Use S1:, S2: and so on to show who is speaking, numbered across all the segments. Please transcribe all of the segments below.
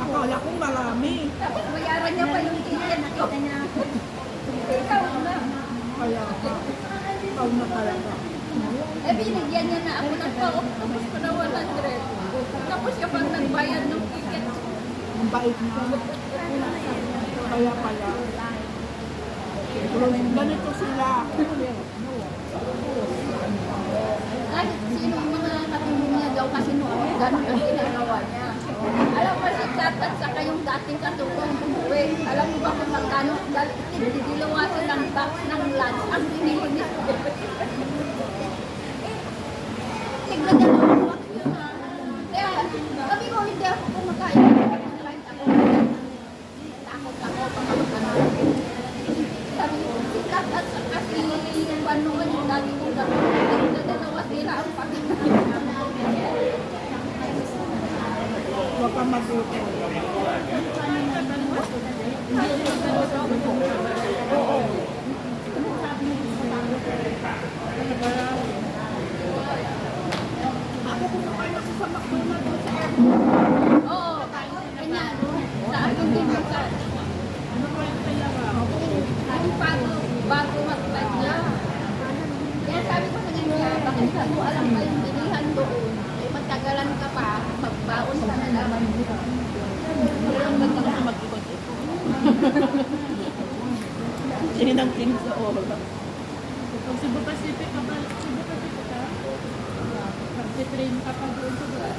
S1: Akala ko marami.
S2: Tapos bayaran niya pa yung ticket. Nakita niya ako. Ikaw na.
S1: Kaya ka. Ikaw na talaga.
S2: Eh, binigyan niya na ako ng pa-off. Tapos ko na 100. Tapos siya pang nagbayad ng ticket.
S1: Ang bait mo. Kaya pala. Pero ganito sila.
S2: Kahit sino ang mga katulong niya daw kasi noon, gano'n ang ginagawa niya. Alam mo si Kat at saka yung dating katulong umuwi. Alam mo ba kung magkano? Didilawasan ng tax ng lunch ang binili niya. Tignan niya lang ako yun ha. Kaya sabi ko hindi ako kumakain. Takot ako pag magkano. Sabi ko si Kat at saka si Panuan yung dating kong katulong. Dalawa sila ang
S1: Huwag kang matuto. Oo. Ako kumakain ako sa McDonald's sa airport.
S2: Oo, kanya. Sa akin din yung sa...
S1: Ano ba yung talaga?
S2: Yung bago mag-flight niya. Kaya sabi ko sa kanya, bakit sa mo alam pa yung bilihan doon? Eh, magtagalan ka pa, magbaon ka na naman.
S1: Ang ganda kasi mag-ikot-ikot. Sininang-tin sa oras.
S3: Pag Cebu Pacific ka ba? Cebu Pacific ka? Pag-train ka pa doon sa ba?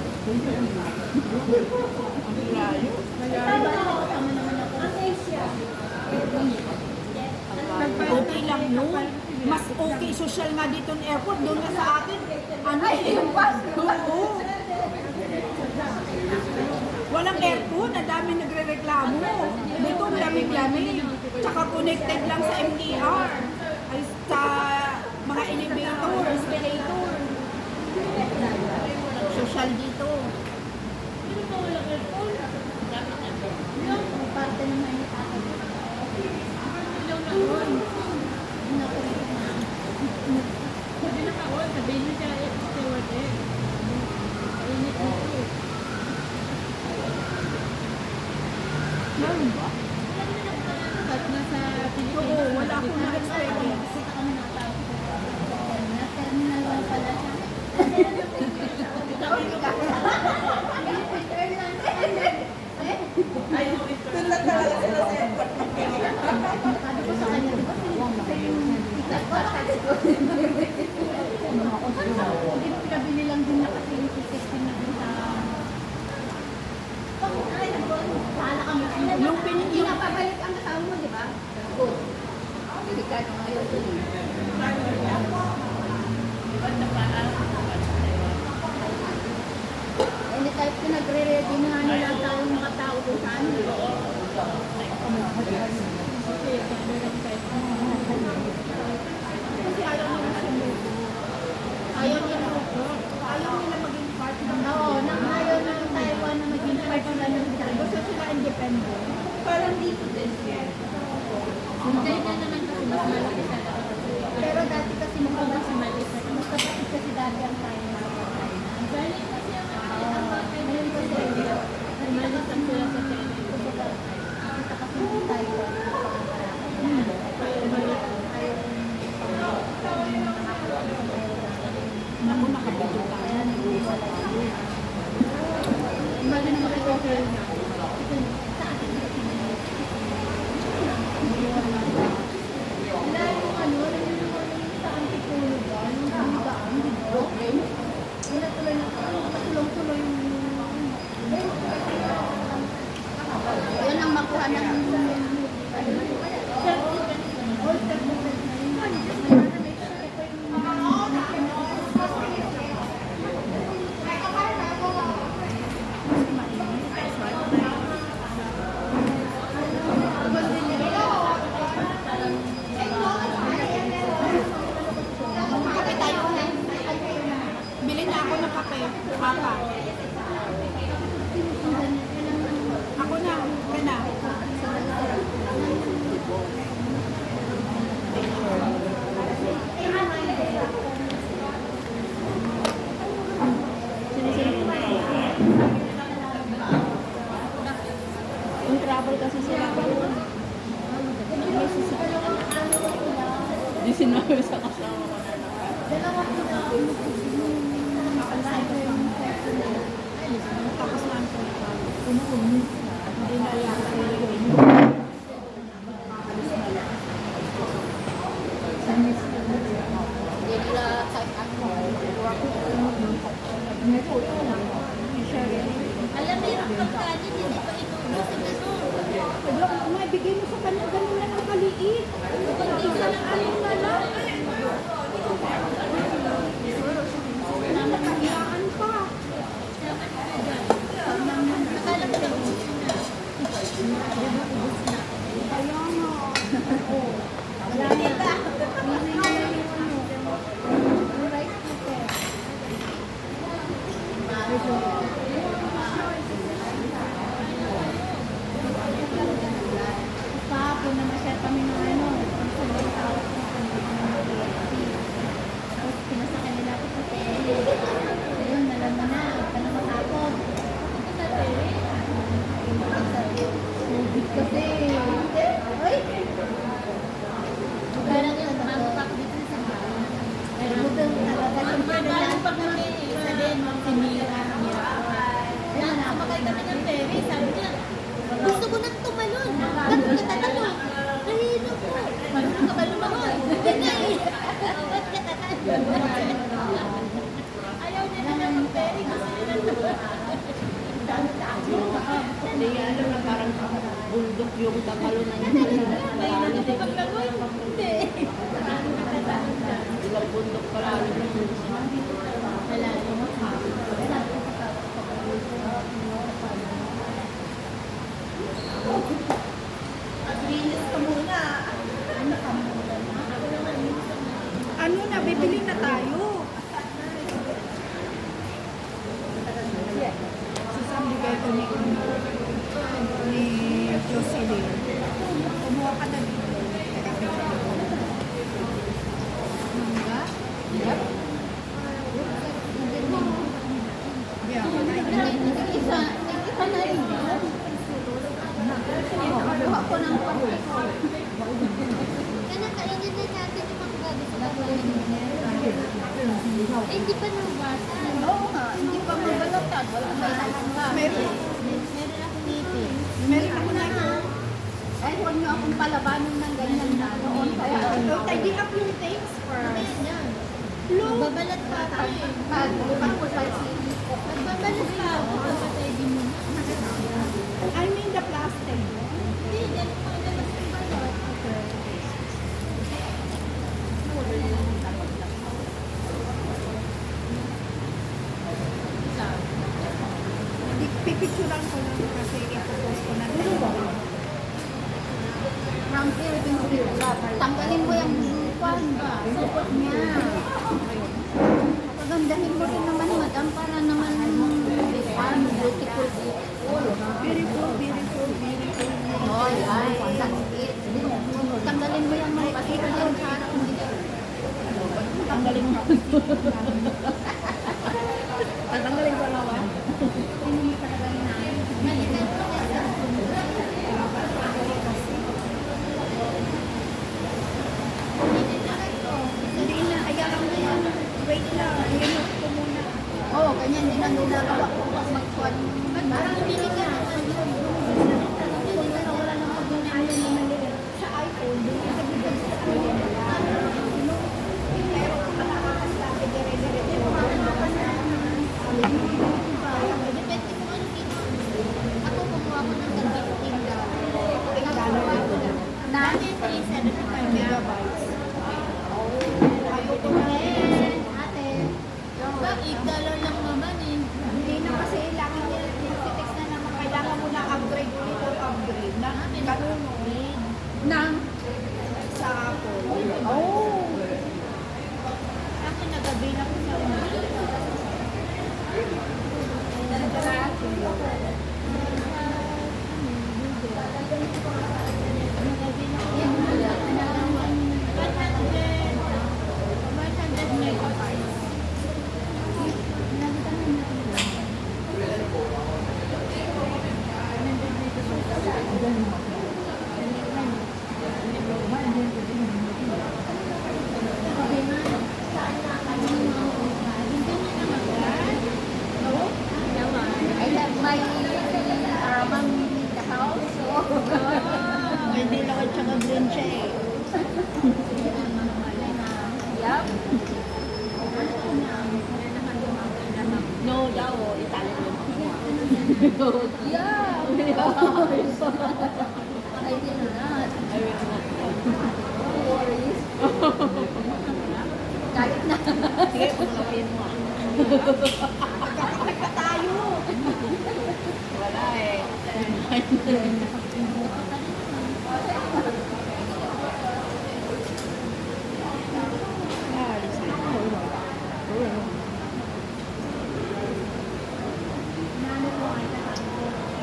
S1: Ang layo.
S3: Kasama naman ako.
S1: Okay lang yun. Mas okay social nga dito ng airport. Doon na sa atin. Ano
S2: Ay, yung bus.
S1: Oo. Walang aircon. Ang dami nagre-reklamo. Dito ang lamig-lamig. Tsaka connected lang sa MTR. Ay sa mga elevator, escalator. Social dito.
S2: Parte naman yung ako.
S3: Sabi na kaon, sabihin niya siya steward eh. Init na ito.
S1: Meron ba?
S3: At nasa Pilipinas.
S1: Oo, wala akong na-experience.
S2: Na-terminal 1 pala siya.
S1: Tulad talaga sila sa airport.
S2: Sabi ko sa kanya, di ba ticket pa? Hindi pinabili lang din niya kasi yung ticket pinabili sa... Pahala kami.
S1: Yung
S2: Hindi na pabalik ang kasama mo, di ba? Oo. Delikado ngayon. Hindi tayo pinagre-ready na nila tayong mga tao doon sa ano.
S1: Kasi ayaw nila sumuko. Ayaw nila maging part ng
S2: Oo, nang ayaw ng Taiwan na maging part sila ng China.
S1: Gusto sila independent.
S2: Parang dito din.
S3: Hindi na naman kasi mas malaki sa
S2: Pero dati kasi mukha ba si
S3: Mali sa
S2: mas kapatid kasi dati ang China.
S3: Bali kasi ang
S2: Ngayon kasi,
S3: Mali sa sila sa China.
S2: kita kasi ng Taiwan.
S1: Naku, nakabito tayo.
S2: Bali naman ito okay na. Wala yung ano, yung sa Antipolo ba? Yung sinigaan, di ba? Wala tuloy na, tulong-tuloy yung... Yan ang makuha ng... Kape tayo.
S1: Bili na ako ng kape. Papa. Ako na. Ka na.
S2: bawal kasi sila doon.
S3: Di sinabi sa kasama ko na
S2: Dalawa ko na
S1: Tapos na ang hindi na
S2: hindi nila kahit ako. Alam mo yung pagkain, hindi pa inubos na doon.
S1: Maibigay mo sa kanya, ganun lang ang kaliit. Hindi ka lang anong na lang. Namatayaan pa.
S2: Akala ko lang
S1: Kaya nga.
S2: wala na.
S3: Kahapon na ma-share kami ng ano, tapos pinasakyan nila ako sa tele. Ayun, nalaman na, ano matapos. Sa tele? Subig kasi. Ay! Parang yung magpak dito sa bahay. Pero talaga siyempre na pag isa din, si Mira. Namakay kami ng ferry, sabi niya, gusto ko nang tumalon. Ba't ka tatalon? Nahilo ko. Marunong ka ba lumangon? Hindi na eh. Ba't ka tatalon? Ayaw niya na ng ferry. Gusto niya nang
S2: Hindi alam na parang bundok yung tatalunan niya.
S3: Nahilo ko paglangon. Hindi.
S2: Ilang bundok pala.
S3: Wala.
S2: Linis ka muna.
S1: Ano na, bibili na tayo. Sasambigay ko ni Jocelyn. Kumuha ka na dito. Mangga?
S2: Yep.
S1: Yeah.
S2: Nag-isa na rin. Kuha ko ng pangko.
S3: Kaya kainin na natin yung mga gabi sa Eh, hindi pa nabasa.
S2: Oo nga, hindi pa mabalatan. Wala pa ilang
S1: Meron.
S3: Meron ako ngipin.
S1: Meron ako na ito.
S2: Ay, huwag niyo akong palabanin ng ganyan na noon. Kaya
S1: So, tidy up yung things first.
S3: Yan.
S1: Look.
S3: Magbabalat pa ako eh.
S2: pag ko sa
S3: Magbabalat pa ako. Kapatay din mo na.
S1: I mean the plastic.
S3: Hindi, ganun pa labas ng balot.
S1: Pipicturean ko lang kasi ipopost ko na ito.
S2: from Philippine Street. Tanggalin mo yung kwan ba? Support niya. Pagandahin mo rin naman, madam, para naman kwan, beautiful.
S1: Beautiful, beautiful, beautiful.
S2: Ay, ay, sakit. Tanggalin mo yung mga pasira yung harap mo.
S1: Tanggalin mo. Tanggalin ko lang. Hindi na, ayaw mo yan. Wait lang, i-remove ko muna.
S2: Oo, ganyan din ang ginagawa ko pag mag-kwan.
S3: Parang hindi ka
S1: Wala na mag-ano naman sa iPhone. Doon yung nagbigang sa iPhone. Pero nakakakas lagi dire-dire.
S3: Depende
S2: my mom in the house. So,
S3: Hindi lang at saka green siya eh.
S2: yeah.
S3: No daw, Italian yun.
S2: Yeah. I did not.
S3: I will not.
S2: No worries. Kahit na.
S3: Sige, pagkapin mo.
S1: Magkakape pa tayo.
S3: Wala eh.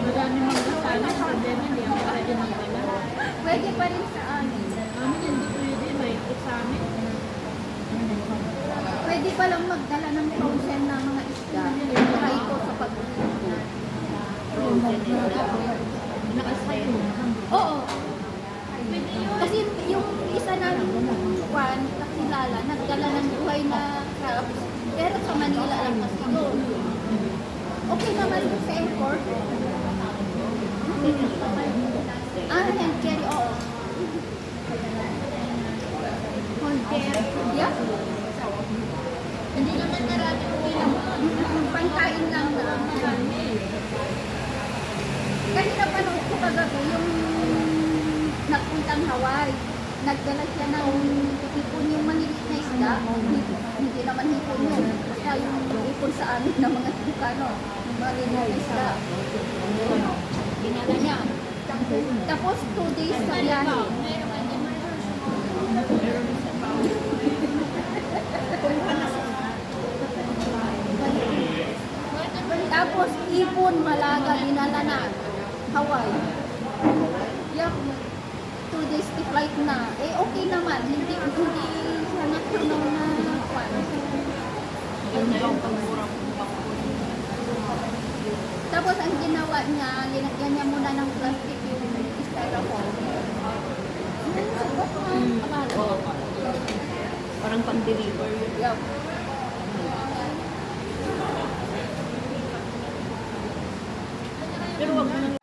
S3: Marami magkasala sa problema, hindi ang pwede magdala.
S2: Pwede pa rin sa amin.
S3: Amin hindi pwede, may examen.
S2: Pwede pa lang magdala ng frozen na mga isda. Try ko sa pag-uwi.
S3: Nakasay.
S2: Oo. Kasi yung isa namin one, nakilala, nagdala ng buhay na crabs. Pero sa Manila lang kasi yun. Okay naman yung sa airport. Hand carry, oo. Hand carry, yeah.
S3: Hindi naman marami ko
S2: Pangkain lang na. Kanina panood ko kagabi yung nagpuntang Hawaii. Nagdala siya ng hipon yung maliliit na isda. Hindi naman hipon yun. Basta yung hipon sa amin ng mga Ilocano. Yung maliliit na isda. Ginala niya. Tapos 2 days sa biyahe. Tapos ipon, malaga, dinala na. Hawaii. Yup. 2 days the flight na. Eh, okay naman. Hindi siya natunaw na kwan.
S3: Yun na yung pagmurang
S2: Tapos ang ginawa niya, linagyan niya muna ng plastic yung styrofoam.
S3: parang pang-deliver yun.
S2: Yup.
S3: Pero wag mo nang